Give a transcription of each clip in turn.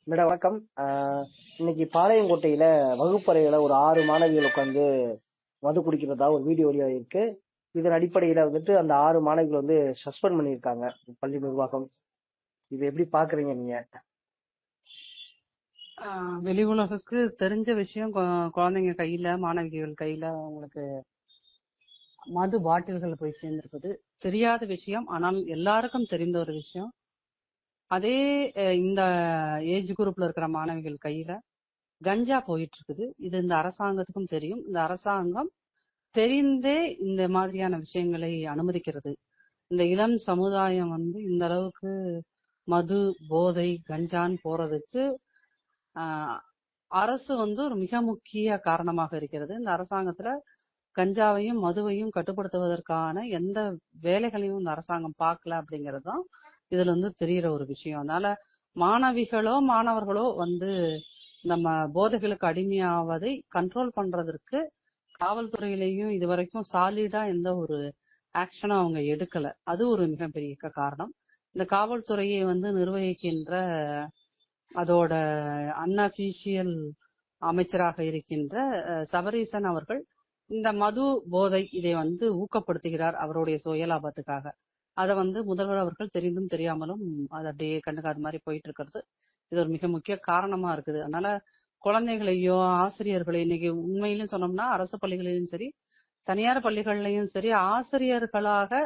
Madam வணக்கம். இன்னைக்கு பாளையங்கோட்டையில வகுப்பறையில ஒரு 6 மாணவிகள் உட்காந்து மது குடிக்கிறதா ஒரு வீடியோ இருக்கு. இதன் அடிப்படையில வந்துட்டு அந்த 6 மாணவிகள் வந்து சஸ்பெண்ட் பண்ணியிருக்காங்க பள்ளி நிர்வாகம். இது எப்படி பாக்குறீங்க நீங்க? வெளி உலகுக்கு தெரிஞ்ச விஷயம், குழந்தைங்க கையில, மாணவிகள் கையில அவங்களுக்கு மது பாட்டில்கள் போய் சேர்ந்திருக்குது. தெரியாத விஷயம், ஆனால் எல்லாருக்கும் தெரிந்த ஒரு விஷயம். அதே இந்த ஏஜ் குரூப்ல இருக்கிற மாணவிகள் கையில கஞ்சா போயிட்டு இருக்குது. இது இந்த அரசாங்கத்துக்கும் தெரியும். இந்த அரசாங்கம் தெரிந்தே இந்த மாதிரியான விஷயங்களை அனுமதிக்கிறது. இந்த இளம் சமுதாயம் வந்து இந்த அளவுக்கு மது, போதை, கஞ்சான் போறதுக்கு அரசு வந்து ஒரு மிக முக்கிய காரணமாக இருக்கிறது. இந்த அரசாங்கத்துல கஞ்சாவையும் மதுவையும் கட்டுப்படுத்துவதற்கான எந்த வேலைகளையும் இந்த அரசாங்கம் பார்க்கல அப்படிங்கிறது தான் இதுல இருந்து தெரிகிற ஒரு விஷயம். அதனால மாணவிகளோ மாணவர்களோ வந்து நம்ம போதைகளுக்கு அடிமையாவதை கண்ட்ரோல் பண்றதற்கு காவல்துறையிலையும் இதுவரைக்கும் சாலிடா எந்த ஒரு ஆக்ஷனும் அவங்க எடுக்கல. அது ஒரு மிகப்பெரிய காரணம். இந்த காவல்துறையை வந்து நிர்வகிக்கின்ற அதோட அன்அபிஷியல் அமைச்சராக இருக்கின்ற சபரீசன் அவர்கள் இந்த மது போதை இதை வந்து ஊக்கப்படுத்துகிறார் அவருடைய சுயலாபத்துக்காக. அதை வந்து முதல்வர் அவர்கள் தெரிந்தும் தெரியாமலும் அது அப்படியே கண்டுக்காத மாதிரி போயிட்டு இருக்கிறது. இது ஒரு மிக முக்கிய காரணமா இருக்குது. அதனால குழந்தைகளையோ ஆசிரியர்களை இன்னைக்கு உண்மையிலும் சொன்னோம்னா அரசு பள்ளிகளிலும் சரி தனியார் பள்ளிகள்லயும் சரி ஆசிரியர்களாக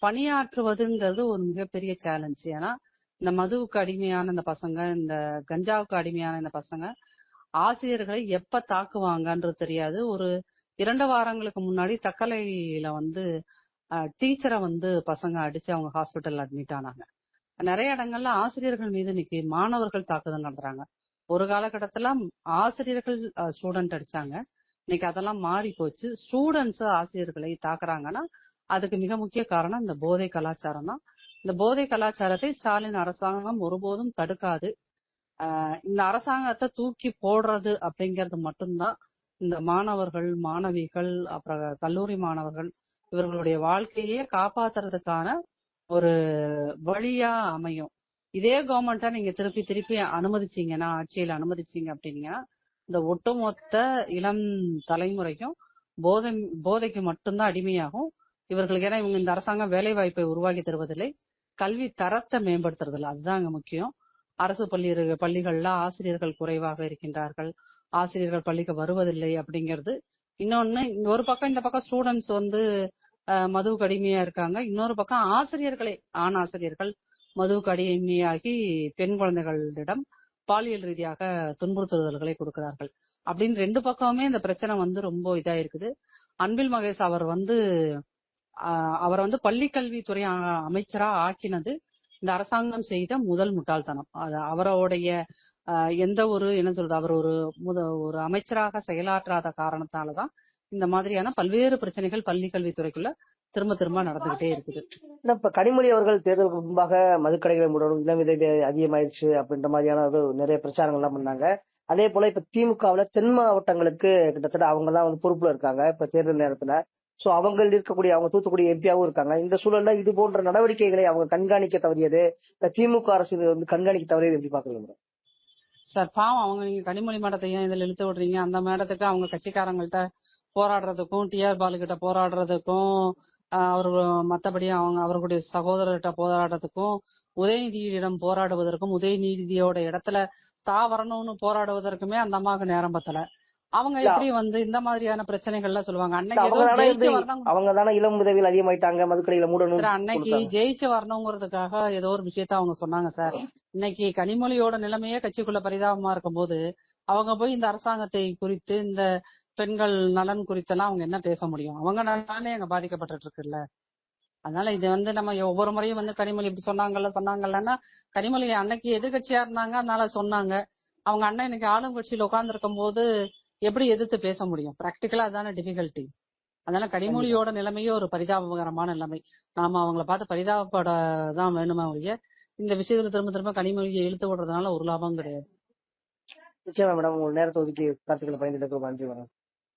பணியாற்றுவதுங்கிறது ஒரு மிகப்பெரிய சேலஞ்ச். ஏன்னா இந்த மதுவுக்கு அடிமையான இந்த பசங்க, இந்த கஞ்சாவுக்கு அடிமையான இந்த பசங்க ஆசிரியர்களை எப்ப தாக்குவாங்கன்றது தெரியாது. ஒரு 2 வாரங்களுக்கு முன்னாடி தக்கலையில வந்து டீச்சரை வந்து பசங்க அடிச்சு அவங்க ஹாஸ்பிட்டல் அட்மிட் ஆனாங்க. நிறைய இடங்கள்ல ஆசிரியர்கள் மீது இன்னைக்கு மாணவர்கள் தாக்குதல் நடத்துறாங்க. ஒரு காலகட்டத்துல ஆசிரியர்கள் ஸ்டூடெண்ட் அடிச்சாங்க. இன்னைக்கு அதெல்லாம் மாறி போச்சு. ஸ்டூடெண்ட்ஸ் ஆசிரியர்களை தாக்குறாங்கன்னா அதுக்கு மிக முக்கிய காரணம் இந்த போதை கலாச்சாரம் தான். இந்த போதை கலாச்சாரத்தை ஸ்டாலின் அரசாங்கம் ஒருபோதும் தடுக்காது. இந்த அரசாங்கத்தை தூக்கி போடுறது அப்படிங்கிறது மட்டும்தான் இந்த மாணவர்கள், மாணவிகள், அப்புறம் கல்லூரி மாணவர்கள் இவர்களுடைய வாழ்க்கையே காப்பாத்துறதுக்கான ஒரு வழியா அமையும். இதே கவர்மெண்ட்டா நீங்க திருப்பி திருப்பி அனுமதிச்சீங்கன்னா, ஆட்சியில் அனுமதிச்சீங்க அப்படின்னீங்கன்னா இந்த ஒட்டுமொத்த இளம் தலைமுறைக்கும் போதைக்கு மட்டும்தான் அடிமையாகும். இவர்களுக்கு ஏன்னா இவங்க இந்த அரசாங்கம் வேலை வாய்ப்பை உருவாக்கி தருவதில்லை, கல்வி தரத்தை மேம்படுத்துறதில்லை. அதுதான் அங்க முக்கியம். அரசு பள்ளிகள்ல ஆசிரியர்கள் குறைவாக இருக்கின்றார்கள், ஆசிரியர்கள் பள்ளிக்கு வருவதில்லை அப்படிங்கிறது. இன்னொன்னு, ஒரு பக்கம் இந்த பக்கம் ஸ்டூடெண்ட்ஸ் வந்து மதுவுக்கு அடிமையா இருக்காங்க, இன்னொரு பக்கம் ஆசிரியர்களே, ஆண் ஆசிரியர்கள் மதுவுக்கு அடிமையாகி பெண் குழந்தைகளிடம் பாலியல் ரீதியாக துன்புறுத்துதல்களை கொடுக்கிறார்கள். அப்படின்னு 2 பக்கமுமே இந்த பிரச்சனை வந்து ரொம்ப இதா இருக்குது. அன்பில் மகேஷ் அவர் வந்து பள்ளிக்கல்வித்துறை அமைச்சரா ஆக்கினது இந்த அரசாங்கம் செய்த முதல் முட்டாள்தனம். அவருடைய எந்த ஒரு என்ன சொல்றது, அவர் ஒரு அமைச்சராக செயலாற்றாத காரணத்தாலதான் இந்த மாதிரியான பல்வேறு பிரச்சனைகள் பள்ளி கல்வித்துறைக்குள்ள திரும்ப திரும்ப நடந்துகிட்டே இருக்குது. இப்ப கனிமொழி அவர்கள் தேர்தலுக்கு முன்பாக மதுக்கடைகளை மூடணும், இளம் விதை அதிகமாயிருச்சு அப்படின்ற மாதிரியான நிறைய பிரச்சாரங்கள் எல்லாம் பண்ணாங்க. அதே போல இப்ப திமுகவுல தென் மாவட்டங்களுக்கு கிட்டத்தட்ட அவங்க தான் வந்து பொறுப்புல இருக்காங்க இப்ப தேர்தல் நேரத்துல. சோ அவங்க இருக்கக்கூடிய அவங்க தூத்துக்குடி எம்பியாவும் இருக்காங்க. இந்த சூழல்ல இது போன்ற நடவடிக்கைகளை அவங்க கண்காணிக்க தவறியது, திமுக அரசு வந்து கண்காணிக்க தவறியது எப்படி பாக்குறீங்க சார்? பாவம் அவங்க. நீங்க கனிமொழி மேடத்தையும் இதுல இழுத்து விடுறீங்க. அந்த மேடத்துக்கு அவங்க கட்சிக்காரங்கள்ட்ட போராடுறதுக்கும், டிஆர் பாலு கிட்ட போராடுறதுக்கும், மத்தபடி அவர்களுடைய சகோதரர்கிட்ட போராடுறதுக்கும், உதயநிதியிடம் போராடுவதற்கும், உதயநிதியோட இடத்துல வரணும்னு போராடுவதற்குமே அந்த அம்மாவுக்கு நேரம் பத்தல. அவங்க எப்படி வந்து இந்த மாதிரியான பிரச்சனைகள்ல சொல்லுவாங்க? அன்னைக்கு அவங்க தானே இளம் உதவியில் அதிகமாயிட்டாங்க, மதுக்கடையில மூடணும். அன்னைக்கு ஜெயிச்சு வரணுங்கிறதுக்காக ஏதோ ஒரு விஷயத்த அவங்க சொன்னாங்க சார். இன்னைக்கு கனிமொழியோட நிலைமையே கட்சிக்குள்ள பரிதாபமா இருக்கும் போது அவங்க போய் இந்த அரசாங்கத்தை குறித்து, இந்த பெண்கள் நலன் குறித்தெல்லாம் அவங்க என்ன பேச முடியும்? அவங்க நலனே அங்க பாதிக்கப்பட்டு இருக்குல்ல. அதனால இது வந்து நம்ம ஒவ்வொரு முறையும் வந்து கனிமொழி இப்படி சொன்னாங்கல்லன்னா கனிமொழி அன்னைக்கு எதிர்கட்சியா இருந்தாங்க, அதனால சொன்னாங்க. அவங்க அண்ணன் இன்னைக்கு ஆளும் கட்சியில உட்கார்ந்து இருக்கும் போது எப்படி எதிர்த்து பேச முடியும்? பிராக்டிக்கலா அதான டிஃபிகல்ட்டி. அதனால கனிமொழியோட நிலைமையே ஒரு பரிதாபகரமான நிலைமை. நாம அவங்கள பார்த்து பரிதாபப்படதான் வேணுமே ஒழிய இந்த விஷயத்துல திரும்ப திரும்ப கனிமொழியை இழுத்து விடுறதுனால ஒரு லாபம் கிடையாது. நிச்சயமா மேடம், உங்க நேரத்தை ஒதுக்கி கருத்துக்களை பயந்துட்டு நன்றி மேடம்.